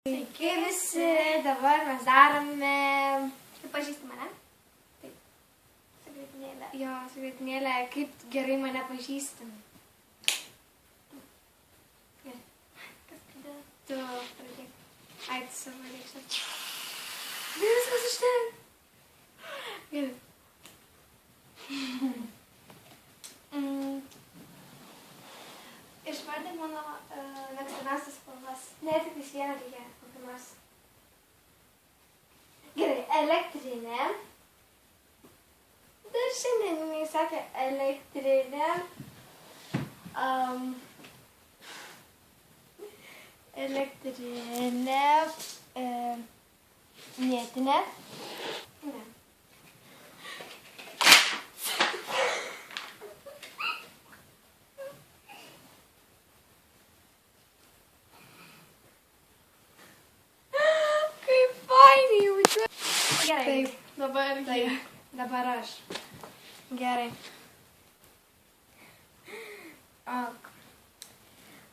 Sveiki visi, dabar mes darome... Kaip pažįsti mane? Taip. Su grietinėlė. Jo, su grietinėlė, kaip gerai mane pažįstam. Gerai. Kas pradėjo? Tu pradėk. Ai, tu savo reikštas. Viskas iš ten. Gerai. Išvardink mano mėgstamiausias spalvas. Ne, tik iš vieną reikia kokį nors. Gerai, elektrinė. Dar šiandien jinai sakė elektrinė. Elektrinė. Mėtinė. Ne. Gerai. Taip, dabar jie. Dabar aš. Gerai.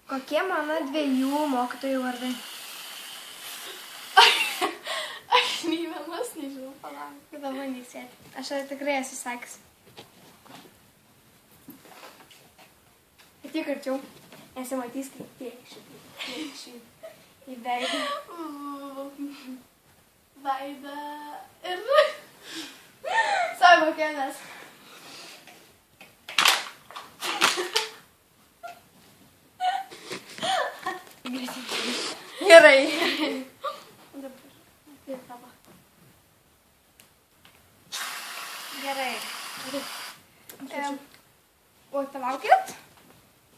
Kokie mano dviejų mokytojų vardai? Aš nei vienas nežinau, palauk. Dabar neįsėti. Aš tikrai esu sakęs. Tik arčiau. Nesimatys, kaip tiekšiu. Į veidą. Vaida ir savo kelias. Gerai. Gerai. O, palaukit?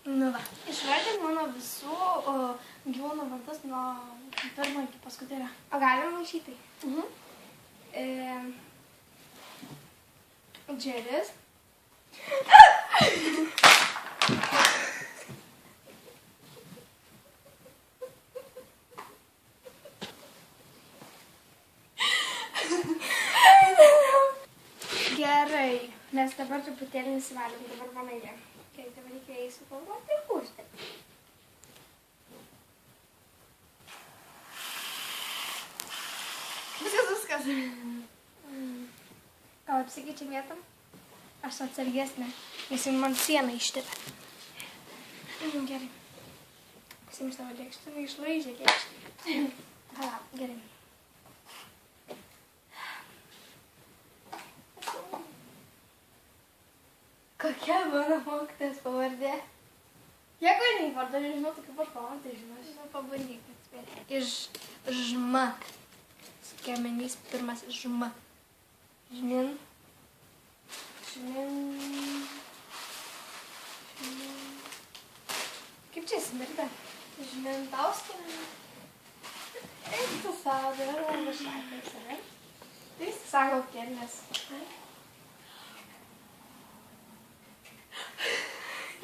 Nu va. Išvardink mano visų gyvūnų vardus nuo pirmo iki paskutinio. O galim maišyti? Džeris. Gerai, nes dabar truputėlį nesivalėm, dabar mano eilė. Gerai, dabar reikia įsukalvoti ir pūsti. Viskas. Gal apsikeičiam vietom? Aš atsargesnė, nes jau man sieną ištepė. Gerai. Pasiim savo lėkštę, išlaižė lėkštę. Hala, gerai. Kokia mano mokytojas pavardė? Jeigu nei vardą nežinau, tai kaip aš pavardę žinau. Žinau, pabandyk atspėti. Iš žma. Skiemenys pirmas žma. Žmin. Kaip čia smirda? Žmintauskienė. Eik tu savo, dabar man šakai save. Tai jis sako kelnes.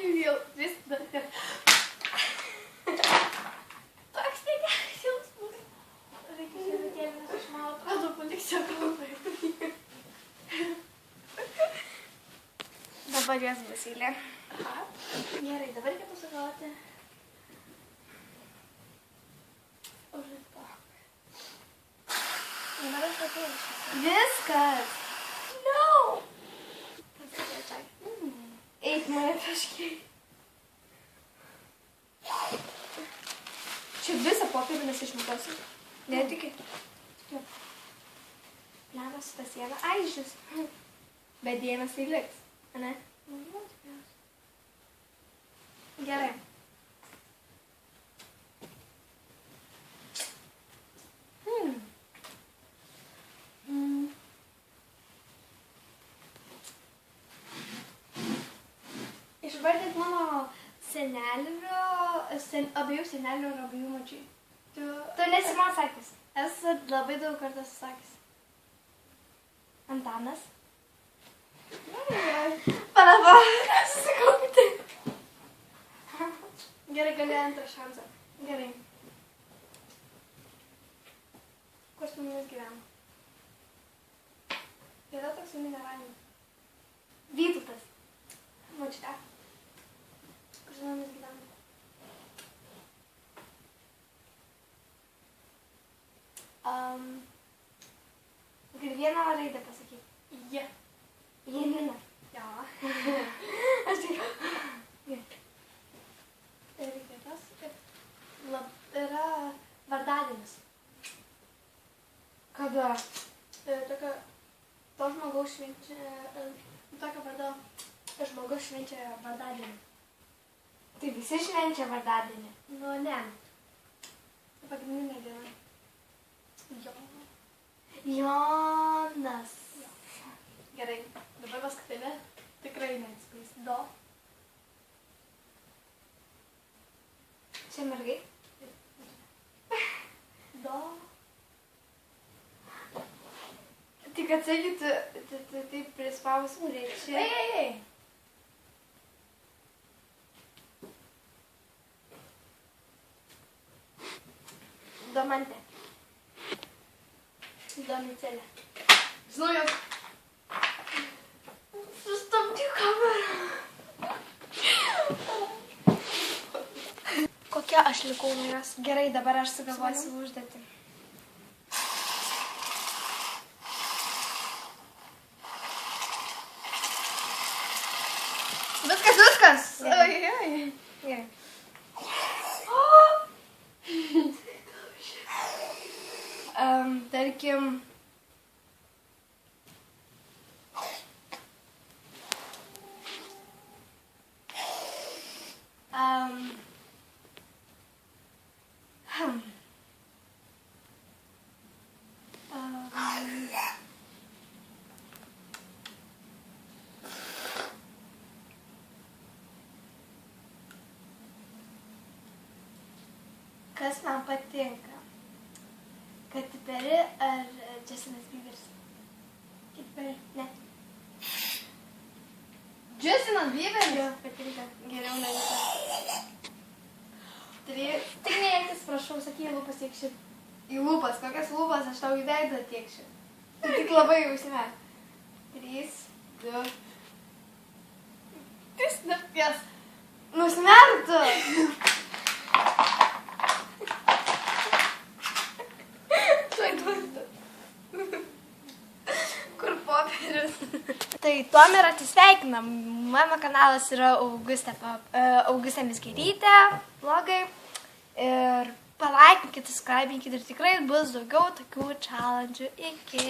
Vėl, vis dar. Toks negeras jausmas. Reikia žiūrėti kelnes, aš man atrodo paliksiu kalbai. Dabar jas bus eilė. Aha. Gerai, dabar reikia pasakaloti. Užritok. Dabar aš atėjau. Viskas. No. Eik mane kažkiai. Čia visą popierių nesišmitosi. Netiki? Lemas tą sieną aišis. Bet dėmes tai liks. Ane? Gerai. Išvardink mano senelio, abiejų senelio ir abiejų močių. Tu nesi man sakęs. Esu labai daug kartų sakęs. Antanas. Palava, nesusikaupti. Gerai, gali antrą šansą. Gerai. Kur su mumis gyvena? Yra toks mineralinių. Vytautas. Močiutė. Kur su mumis gyvena? vieną raidę pasakyti. J. Janina. Jo. Aš tik... Ir kitas. Yra vardadienis. Kada? Tokio... To žmogaus švenčia... Tokio vardo... Žmogaus švenčia vardadienį. Tai visi švenčia vardadienį. Nu, ne. Pagrindinė diena. Jo. Jonas. Gerai. Dabar paskutinė. Tikrai neatspės. Do. Čia mergai? Do. Tik atsakytų, taip prispaus reikščiai. Ei. Domantė. Domicelė. Žinau, jog... Sustabdžiu kamerą. Kokia aš likau nuo jos? Gerai, dabar aš sugalvosiu užduotį. Viskas. Gerai. Gerai. Tarkim... Kas man patinka? Katy Perry ar Justinas Bieberis? Katy Perry. Ne. Justinas Bieberis? Jo, patinka. Geriau negu tas. Tik neėktis, prašau, sakai, lūpas tiekšiu. Į lūpas. Kokias lūpas aš tau į veidą tiekšiu. Tai tik labai užsimer. 3, 2... Tis nepės. Nusimertų! Kur popierius? Tai tuom ir atsisveikinam. Mano kanalas yra Augustė Mizgerytė, vlogai. Ir palaikinkit, subscribinkit ir tikrai bus daugiau tokių challenge'ų. Iki.